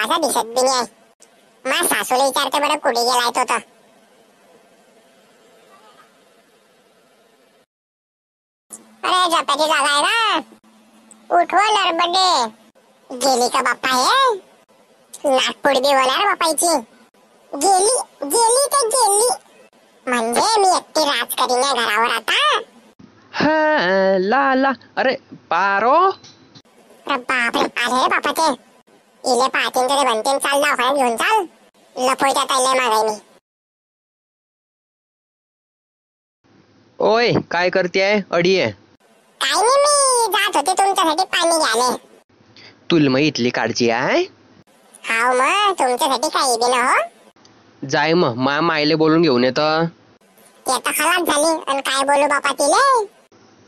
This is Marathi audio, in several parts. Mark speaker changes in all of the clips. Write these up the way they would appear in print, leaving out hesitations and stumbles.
Speaker 1: गावाचा दिसत बी नाही. मा सासूला विचारते बरं कुठे गेलाय तो तर. अरे झोपायची जागा आहे ना, उठवा नरबडे. गेली का बाप्पा हे? नागपूर बी होणार बापायची. गेली गेली तर गेली, म्हणजे मी एकटी राज करीन या घरावर आता.
Speaker 2: हा ला ला. अरे पारो.
Speaker 1: अरे बापरे, आले रे बापा ते. इले पाहतीन तरी बनतीन. चाल दवाखान्यात घेऊन चाल. लपोयच्या तैले मागाय मी.
Speaker 2: ओय काय करतेय? अडी आहे.
Speaker 1: काय नाही, मी जात होते तुमच्यासाठी पाणी घ्यायला.
Speaker 2: तुला मग इथली काढची आहे?
Speaker 1: हाव मग तुमच्यासाठी काही बी न हो.
Speaker 2: जाय मग मा मायले बोलून घेऊन येत.
Speaker 1: ते तर खलास झाली, आणि काय बोलू बापा तिले.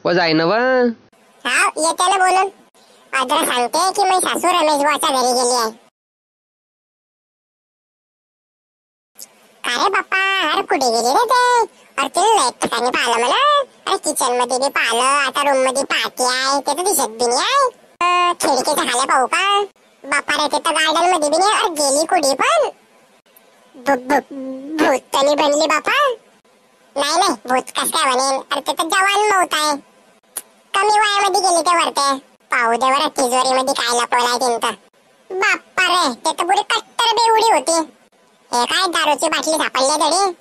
Speaker 2: व जाय ना व.
Speaker 1: हाव येते ना बोलून. अद्र सांगते की मी सासू रमेश बुवाच्या घरी गेली आहे. अरे बाप्पा, अरे कुठे गेली रे ते? अरे तिला लय ठिकाणी पाहिलं मला. अरे किचन मध्ये बी पाहिलं, आता रूम मध्ये पाहती आहे, ते तर दिसत बी नाही आहे. खिडकीच्या खाली पाहू का? बाप्पा रे, ते तर गार्डन मध्ये बी नाही. अरे गेली कुठे पण? भूतनी बनली बापा. नाही नाही, भूत कस काय बनेल? अरे ते तर जवान मौत आहे. कमी वयामध्ये गेली ते वरते. पाहू दे बरं तिजोरी मध्ये काय लपवलाय तिथं. बाप्पा रे, ते तर पुरी कट्टर बेवडी होती. हे काय दारूची बाटली सापडली तरी.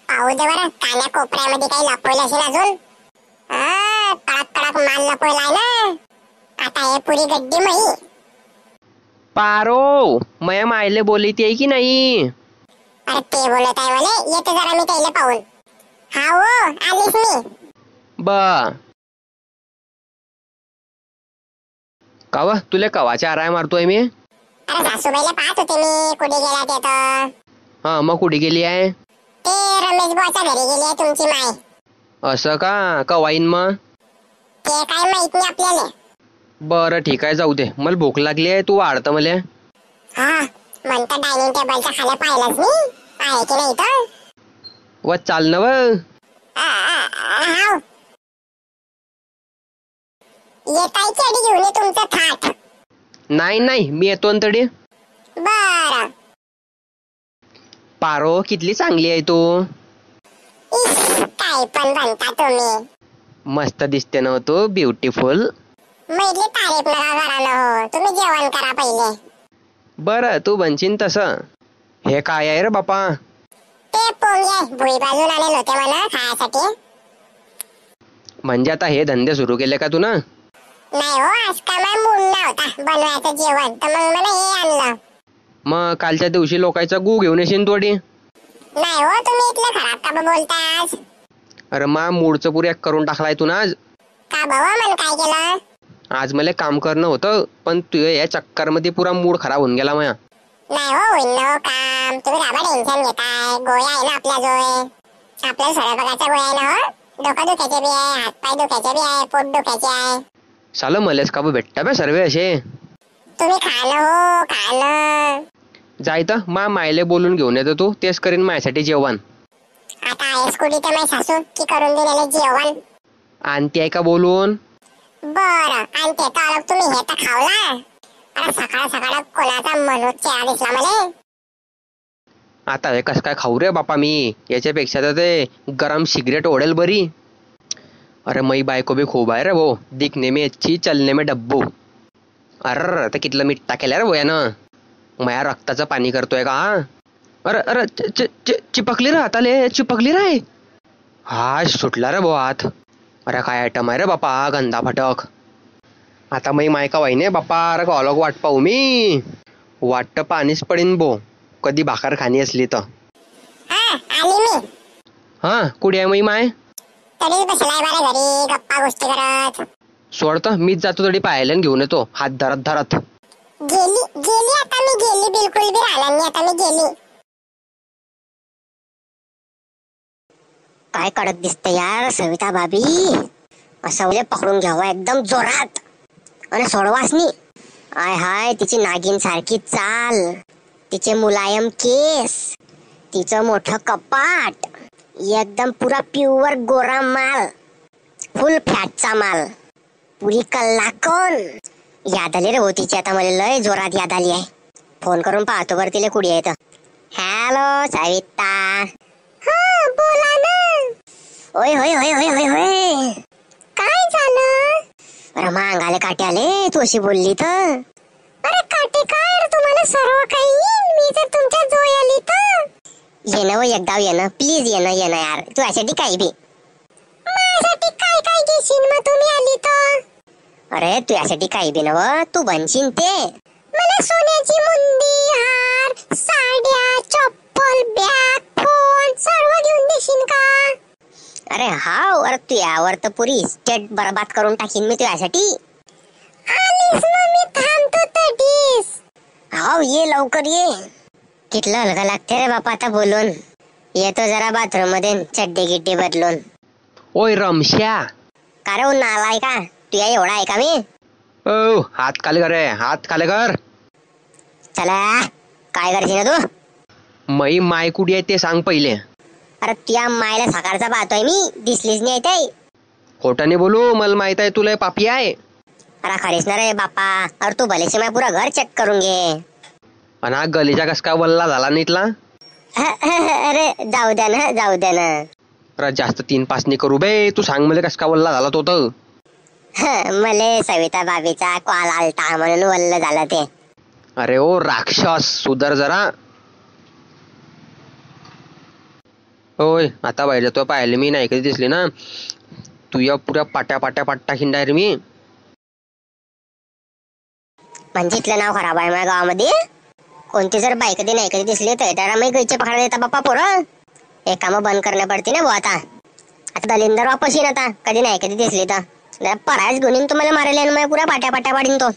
Speaker 1: पाहू दे बरं कान्या कोपऱ्यामध्ये काही लपवलं असेल अजून. कडक कडक माल लपवलाय ना. आता हे पुरी गड्डी मही.
Speaker 2: पारो, मया मायले बोलती आहे की नाही?
Speaker 1: अरे ते बोलत आहे मला. येते जरा मी त्याला पाहून. हा हो, आलीस मी.
Speaker 2: ब कावा तुला कवाच्या आराय मारतोय मी?
Speaker 1: अरे सासूबाईला पाहत होते मी कुठे गेला ते तर.
Speaker 2: हा मग कुठे गेली आहे?
Speaker 1: ते रमेश बुवाच्या घरी गेली आहे तुमची माय.
Speaker 2: असं का? कवाईन मग?
Speaker 1: ते काय माहित नाही आपल्याला.
Speaker 2: बरं ठीक आहे, जाऊ दे. मला भूक लागली आहे, तू वाढतं मला.
Speaker 1: हा म्हणता डायनिंग टेबलच्या खाली पाहिलंच मी. आहे की नाही तर.
Speaker 2: व चाल ना व.
Speaker 1: हाव येताय की अडी घेऊन ये तुमचं थाट.
Speaker 2: नाही नाही, मी येतो ना तडी.
Speaker 1: बर.
Speaker 2: पारो कितली चांगली आहे तू.
Speaker 1: काय पण म्हणता तुम्ही.
Speaker 2: मस्त दिसते ना तू, ब्युटिफुल.
Speaker 1: मैली तारीफ नका करा ना हो. तुम्ही जेवण करा पहिले.
Speaker 2: बरं तू बनशील तसं. हे काय आहे रे बापा?
Speaker 1: ते पोंगे भुई बाजून आलेले होते म्हणा खायासाठी.
Speaker 2: म्हणजे आता हे धंदे सुरू केले का तू ना?
Speaker 1: नाही हो, आज का मग मूड नव्हता बनवायचं जेवण, तर मग मला हे आणलं.
Speaker 2: मग कालच्या दिवशी लोकांचा गू घेऊन येशील तोडी.
Speaker 1: नाही हो, तुम्ही इथलं खराब का बोलताय आज?
Speaker 2: अरे मा मूडचं पुरे करून टाकलाय तू ना आज.
Speaker 1: का बाबा, मन काय केलं?
Speaker 2: आज मला काम करणं होतं, पण तू या चक्कर मध्ये पुरा मूड खराब होऊन गेला माया.
Speaker 1: नाही हो, होईन ना हो काम. तुम्ही राबा टेन्शन घेताय. गोळ्या आहे ना आपल्या जवळ. आपल्या स्वयंपाकाच्या गोळ्या आहे ना हो. डोकं दुखायचे बी आहे, हातपाय दुखायचे बी आहे, पोट दुखायचे आहे.
Speaker 2: सालं मलेच का भेटता बे सर्व असे.
Speaker 1: तुम्ही खाणं हो खाणं.
Speaker 2: जाय तर मा मायले बोलून घेऊन येतो तू, तेच करीन माझ्यासाठी जेवण.
Speaker 1: आता आहेस कुठे तर माझी सासू की करून दिलेलं जेवण.
Speaker 2: आणती आहे का बोलून?
Speaker 1: बरं, आणि ते तर अलग तुम्ही हे तर खावला. अरे सकाळ सकाळ कोणाचा मनोज चेहरा दिसला मला.
Speaker 2: आता हे कस काय खाऊ रे बापा मी. याच्यापेक्षा तर ते गरम सिगरेट ओढेल बरी. अरे मई बायको भी खूप आहे रे भाऊ. दिखने में अच्छी, चलने में डब्बू. अरे तर कितलं मीठ टाकेल रे भोयानं. माया रक्ताचं पाणी करतोय का? अरे अरे चिपकली रे हाताले, चिपकली रे. हा सुटला रे भाऊ हात. अरे काय आयटम आहे रे बापा, गंदा फटक. आता मी मायका वाईने बापा. अरे अलग वाट पाहू मी. वाटतं पाणीच पडीन बो कधी भाकर खाणी असली तर.
Speaker 1: आली मी.
Speaker 2: हा कुठे आहे मी माय?
Speaker 1: तरी बसलाय बरं घरी गप्पा गोष्टी करत.
Speaker 2: सोडतं मीच जातो तरी पाहायला घेऊन येतो हात धरत धरत.
Speaker 1: गेली गेली आता मी गेली, बिलकुल बी राहिला नाही आता मी गेली. काय कडक दिसते यार सविता भाभी. असं पकडून घ्यावं एकदम जोरात आणि सोडवाच नाही. आय हाय, तिची नागिन सारखी चाल, तिचे मुलायम केस, तिचं मोठं कपाट, एकदम पुरा प्युअर गोरा माल, फुल फॅटचा माल, पुरी कल्ला कोण. याद आली रे हो तिची आता, मला लय जोरात याद आली आहे.
Speaker 3: फोन करून पाहतो बरं तिला कुडी येतं. हॅलो सविता.
Speaker 1: हा बोला ना.
Speaker 3: ओय होय होय होय होय होय.
Speaker 1: काय झालं?
Speaker 3: अरे मांगाले काटे आले तू अशी बोलली तर.
Speaker 1: अरे काटे काय तुम्हाला सर्व काही येईल मी जर तुमच्या जोय आली तर.
Speaker 3: येणं एकदा येणं प्लीज येणं यार तू यासाठी काही बी.
Speaker 1: माझ्यासाठी काय काय घेशील मग तुम्ही आली तर.
Speaker 3: अरे तू यासाठी काही बी नव तू बनशील ते.
Speaker 1: मला सोन्याची मुंदी हार साड्या चप्पल बॅग फोन सर्व घेऊन देशील का?
Speaker 3: अरे हाव अरे तू यावर तर पुरी इस्टेट बर्बाद करून टाकीन मी तुझ्यासाठी.
Speaker 1: आलीस मग मी थांबतो तडीस.
Speaker 3: हाव ये लवकर ये. कितलं हलका लागते रे बापा आता बोलून. येतो जरा बाथरूम मध्ये चड्डी गिड्डी बदलून.
Speaker 2: ओय रमश्या.
Speaker 3: का रे उन्हा आलाय का तुया एवढा आहे का मी.
Speaker 2: ओ हात खाली कर रे, हात खाली कर.
Speaker 3: चला काय करशील ना तू.
Speaker 2: मई माय कुडी आहे ते सांग पहिले.
Speaker 3: अरे तुया मायला सकाळचा पाहतोय मी दिसलीच नाही ते.
Speaker 2: खोटाने बोलू मला माहित आहे तुला पापी आहे.
Speaker 3: अरे खरीच ना रे बापा. अरे तू भलेशी माय पुरा घर चेक करून घे.
Speaker 2: आणि हा गलीचा कस काय वल्ला झाला नीटला.
Speaker 3: अरे जाऊ द्या ना.
Speaker 2: अरे जास्त 3-5 नाही करू बे. तू सांग मला कस काय वल्ला झाला तो तर.
Speaker 3: मले सविता बाबीचा कॉल आलता म्हणून वल्ल झालं ते.
Speaker 2: अरे ओ राक्षस सुधर जरा. होय आता बाहेर तो पाहिले मी नाही कधी दिसली ना. तुया पुऱ्या पाट्या खिंडा रे मी.
Speaker 3: म्हणजे इथलं नाव खराब आहे माझ्या गावामध्ये. कोणती जर बाईक कधी नाही कधी दिसली तर त्याला मी गैचे पकडा देता बाप्पा पोरं. हे काम बंद करणे पडते ना भाऊ आता दलिंदर वापस येईन आता कधी नाही कधी दिसली तर. परायच गुन्हे तुम्हाला मारेल आणि पुऱ्या पाट्या पाडीन तो.